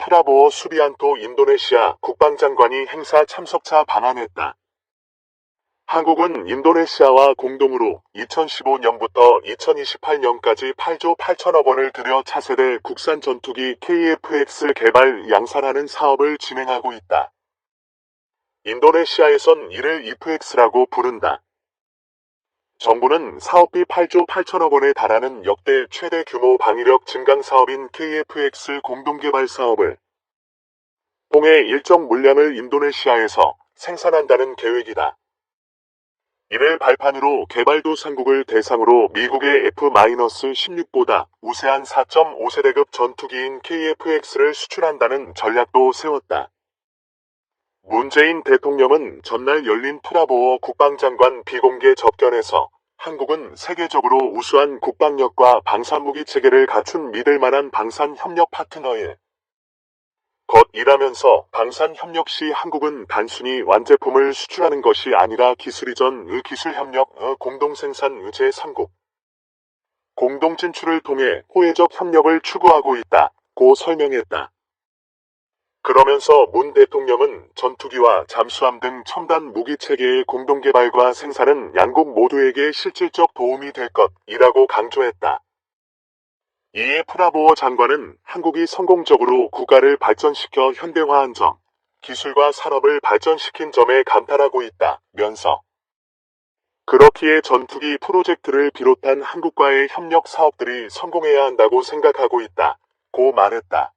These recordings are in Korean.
프라보오 수비안토 인도네시아 국방장관이 행사 참석차 방한했다. 한국은 인도네시아와 공동으로 2015년부터 2028년까지 8조 8천억 원을 들여 차세대 국산 전투기 KF-X 개발 양산하는 사업을 진행하고 있다. 인도네시아에선 이를 IF-X라고 부른다. 정부는 사업비 8조 8천억 원에 달하는 역대 최대 규모 방위력 증강 사업인 KF-X 공동개발 사업을 통해 일정 물량을 인도네시아에서 생산한다는 계획이다. 이를 발판으로 개발도상국을 대상으로 미국의 F-16보다 우세한 4.5세대급 전투기인 KF-X를 수출한다는 전략도 세웠다. 문재인 대통령은 전날 열린 프라보오 국방장관 비공개 접견에서 한국은 세계적으로 우수한 국방력과 방산무기 체계를 갖춘 믿을만한 방산협력 파트너일 것이라면서 방산협력 시 한국은 단순히 완제품을 수출하는 것이 아니라 기술 이전의 기술협력, 공동생산 제3국 공동진출을 통해 호혜적 협력을 추구하고 있다고 설명했다. 그러면서 문 대통령은 전투기와 잠수함 등 첨단 무기체계의 공동개발과 생산은 양국 모두에게 실질적 도움이 될 것이라고 강조했다. 이에 프라보오 장관은 한국이 성공적으로 국가를 발전시켜 현대화한 점, 기술과 산업을 발전시킨 점에 감탄하고 있다면서 그렇기에 전투기 프로젝트를 비롯한 한국과의 협력 사업들이 성공해야 한다고 생각하고 있다고 말했다.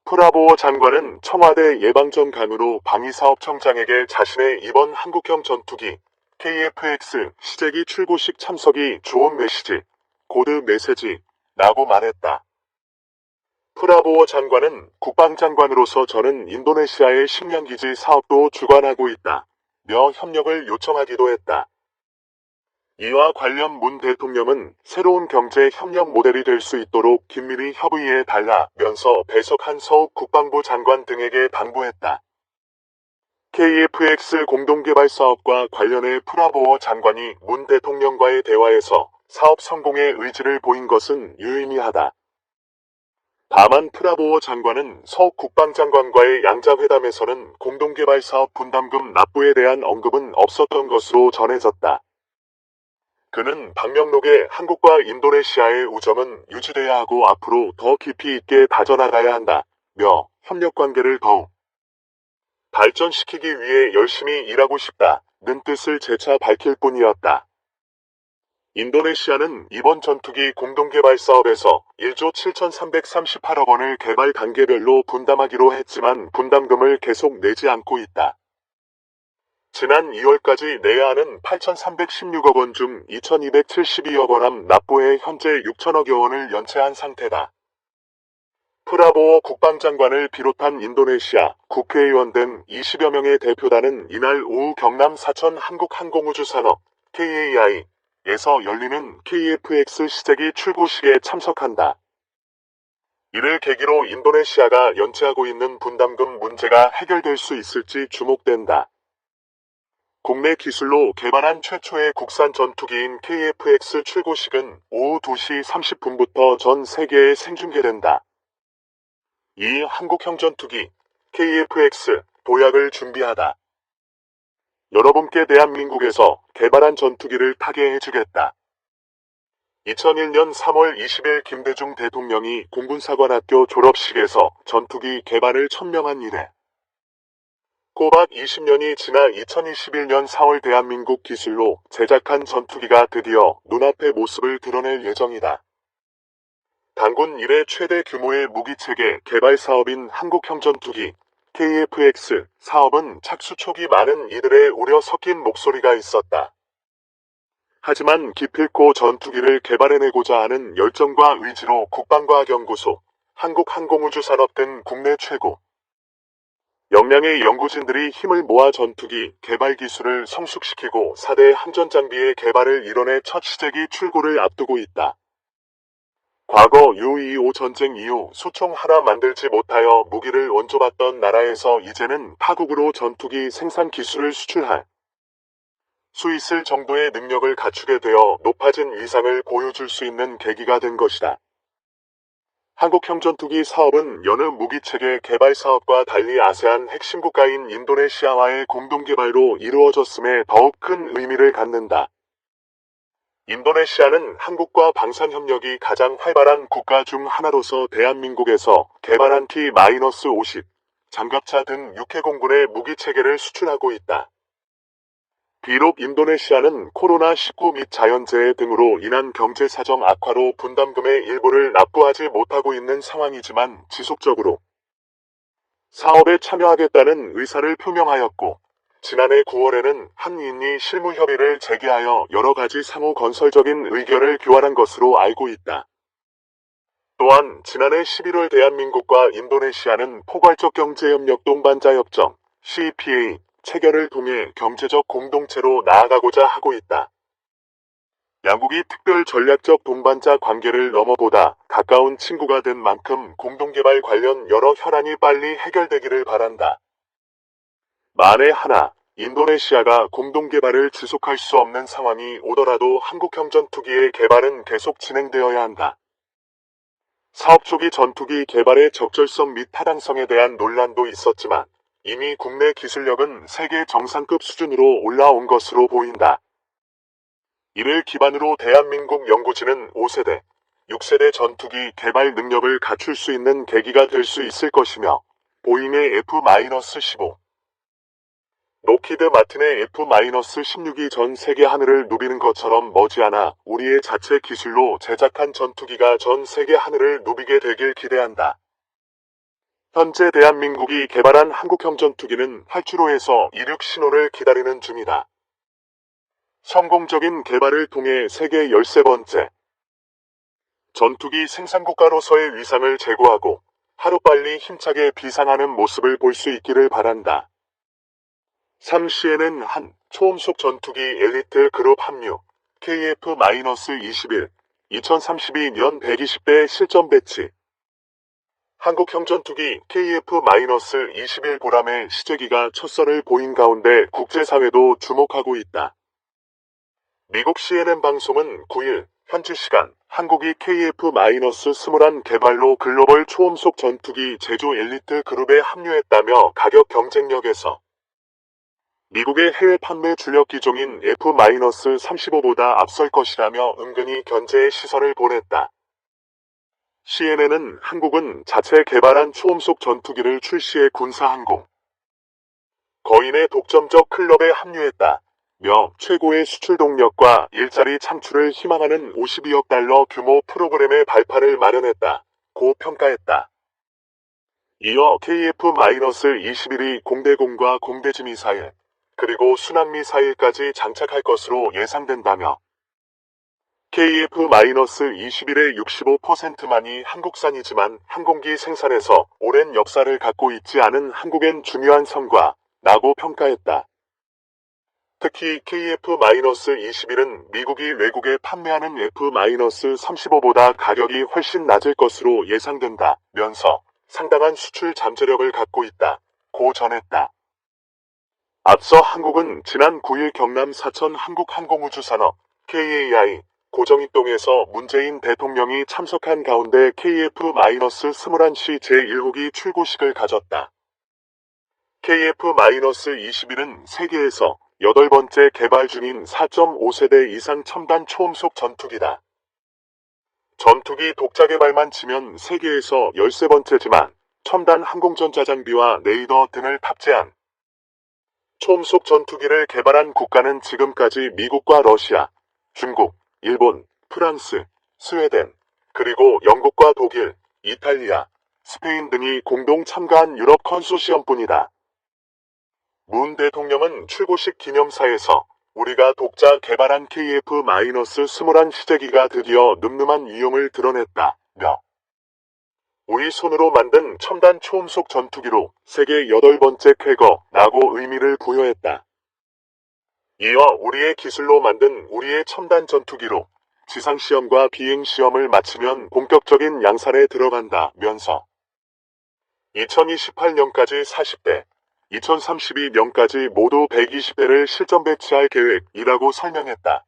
프라보오 장관은 청와대 예방전감으로 방위사업청장에게 자신의 이번 한국형 전투기 KF-X 시제기 출고식 참석이 좋은 메시지, 고드 메시지 라고 말했다. 프라보오 장관은 국방장관으로서 저는 인도네시아의 식량기지 사업도 주관하고 있다며 협력을 요청하기도 했다. 이와 관련 문 대통령은 새로운 경제 협력 모델이 될 수 있도록 긴밀히 협의해 달라면서 배석한 서욱 국방부 장관 등에게 당부했다. KF-X 공동개발 사업과 관련해 프라보오 장관이 문 대통령과의 대화에서 사업 성공의 의지를 보인 것은 유의미하다. 다만 프라보오 장관은 서욱 국방장관과의 양자회담에서는 공동개발 사업 분담금 납부에 대한 언급은 없었던 것으로 전해졌다. 그는 방명록에 한국과 인도네시아의 우정은 유지돼야 하고 앞으로 더 깊이 있게 다져나가야 한다며 협력관계를 더욱 발전시키기 위해 열심히 일하고 싶다는 뜻을 재차 밝힐 뿐이었다. 인도네시아는 이번 전투기 공동개발 사업에서 1조 7,338억 원을 개발 단계별로 분담하기로 했지만 분담금을 계속 내지 않고 있다. 지난 2월까지 내야 하는 8,316억 원 중 2,272억 원 납부해 현재 6천억여 원을 연체한 상태다. 프라보오 국방장관을 비롯한 인도네시아 국회의원 등 20여 명의 대표단은 이날 오후 경남 사천 한국항공우주산업 KAI에서 열리는 KF-X 시제기 출고식에 참석한다. 이를 계기로 인도네시아가 연체하고 있는 분담금 문제가 해결될 수 있을지 주목된다. 국내 기술로 개발한 최초의 국산 전투기인 KF-X 출고식은 오후 2시 30분부터 전 세계에 생중계된다. 이 한국형 전투기 KF-X 도약을 준비하다. 여러분께 대한민국에서 개발한 전투기를 타게 해주겠다. 2001년 3월 20일 김대중 대통령이 공군사관학교 졸업식에서 전투기 개발을 천명한 이래 꼬박 20년이 지나 2021년 4월 대한민국 기술로 제작한 전투기가 드디어 눈앞의 모습을 드러낼 예정이다. 단군 이래 최대 규모의 무기체계 개발 사업인 한국형 전투기 KF-X 사업은 착수 초기 많은 이들의 우려 섞인 목소리가 있었다. 하지만 기필코 전투기를 개발해내고자 하는 열정과 의지로 국방과학연구소, 한국항공우주산업 등 국내 최고 역량의 연구진들이 힘을 모아 전투기 개발 기술을 성숙시키고 4대 함전장비의 개발을 이뤄내 첫 시제기 출고를 앞두고 있다. 과거 U-25 전쟁 이후 소총 하나 만들지 못하여 무기를 원조받던 나라에서 이제는 타국으로 전투기 생산 기술을 수출할 수 있을 정도의 능력을 갖추게 되어 높아진 위상을 보여줄 수 있는 계기가 된 것이다. 한국형 전투기 사업은 여느 무기체계 개발 사업과 달리 아세안 핵심 국가인 인도네시아와의 공동개발로 이루어졌음에 더욱 큰 의미를 갖는다. 인도네시아는 한국과 방산협력이 가장 활발한 국가 중 하나로서 대한민국에서 개발한 T-50 장갑차 등 육해공군의 무기체계를 수출하고 있다. 비록 인도네시아는 코로나19 및 자연재해 등으로 인한 경제사정 악화로 분담금의 일부를 납부하지 못하고 있는 상황이지만 지속적으로 사업에 참여하겠다는 의사를 표명하였고, 지난해 9월에는 한인이 실무협의를 재개하여 여러 가지 상호 건설적인 의견을 교환한 것으로 알고 있다. 또한 지난해 11월 대한민국과 인도네시아는 포괄적 경제협력 동반자협정 CEPA 체결을 통해 경제적 공동체로 나아가고자 하고 있다. 양국이 특별 전략적 동반자 관계를 넘어 보다 가까운 친구가 된 만큼 공동개발 관련 여러 현안이 빨리 해결되기를 바란다. 만에 하나 인도네시아가 공동개발을 지속할 수 없는 상황이 오더라도 한국형 전투기의 개발은 계속 진행되어야 한다. 사업 초기 전투기 개발의 적절성 및 타당성에 대한 논란도 있었지만 이미 국내 기술력은 세계 정상급 수준으로 올라온 것으로 보인다. 이를 기반으로 대한민국 연구진은 5세대, 6세대 전투기 개발 능력을 갖출 수 있는 계기가 될 수 있을 것이며 보잉의 F-15, 록히드 마틴의 F-16이 전 세계 하늘을 누비는 것처럼 머지않아 우리의 자체 기술로 제작한 전투기가 전 세계 하늘을 누비게 되길 기대한다. 현재 대한민국이 개발한 한국형 전투기는 활주로에서 이륙 신호를 기다리는 중이다. 성공적인 개발을 통해 세계 13번째 전투기 생산국가로서의 위상을 제고하고 하루빨리 힘차게 비상하는 모습을 볼 수 있기를 바란다. 3시에는 한 초음속 전투기 엘리트 그룹 합류 KF-21 2032년 120대 실전 배치 한국형 전투기 KF-21 보람의 시제기가 첫 선을 보인 가운데 국제사회도 주목하고 있다. 미국 CNN 방송은 9일 현지 시간 한국이 KF-21 개발로 글로벌 초음속 전투기 제조 엘리트 그룹에 합류했다며 가격 경쟁력에서 미국의 해외 판매 주력 기종인 F-35보다 앞설 것이라며 은근히 견제의 시선을 보냈다. CNN은 한국은 자체 개발한 초음속 전투기를 출시해 군사항공 거인의 독점적 클럽에 합류했다. 며 최고의 수출 동력과 일자리 창출을 희망하는 52억 달러 규모 프로그램의 발판을 마련했다. 고 평가했다. 이어 KF-21이 공대공과 공대지 미사일, 그리고 순항미사일까지 장착할 것으로 예상된다며 KF-21의 65%만이 한국산이지만 항공기 생산에서 오랜 역사를 갖고 있지 않은 한국엔 중요한 성과라고 평가했다. 특히 KF-21은 미국이 외국에 판매하는 F-35보다 가격이 훨씬 낮을 것으로 예상된다 면서 상당한 수출 잠재력을 갖고 있다 고 전했다. 앞서 한국은 지난 9일 경남 사천 한국항공우주산업 KAI 고정입동에서 문재인 대통령이 참석한 가운데 KF-21C 제1호기 출고식을 가졌다. KF-21은 세계에서 8번째 개발 중인 4.5세대 이상 첨단 초음속 전투기다. 전투기 독자 개발만 치면 세계에서 13번째지만 첨단 항공전자 장비와 레이더 등을 탑재한 초음속 전투기를 개발한 국가는 지금까지 미국과 러시아, 중국, 일본, 프랑스, 스웨덴, 그리고 영국과 독일, 이탈리아, 스페인 등이 공동 참가한 유럽 컨소시엄뿐이다. 문 대통령은 출고식 기념사에서 우리가 독자 개발한 KF-21 시제기가 드디어 늠름한 위용을 드러냈다며 우리 손으로 만든 첨단 초음속 전투기로 세계 8번째 쾌거라고 의미를 부여했다. 이어 우리의 기술로 만든 우리의 첨단 전투기로 지상시험과 비행시험을 마치면 본격적인 양산에 들어간다면서 2028년까지 40대, 2032년까지 모두 120대를 실전 배치할 계획이라고 설명했다.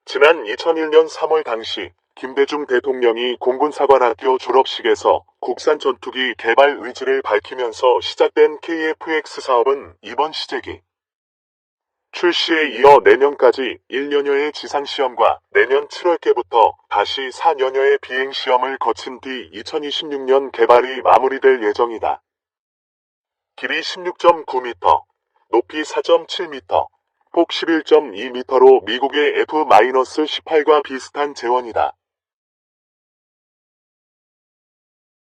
지난 2001년 3월 당시 김대중 대통령이 공군사관학교 졸업식에서 국산 전투기 개발 의지를 밝히면서 시작된 KF-X 사업은 이번 시제기 출시에 이어 내년까지 1년여의 지상시험과 내년 7월께부터 다시 4년여의 비행시험을 거친 뒤 2026년 개발이 마무리될 예정이다. 길이 16.9m, 높이 4.7m, 폭 11.2m로 미국의 F-18과 비슷한 재원이다.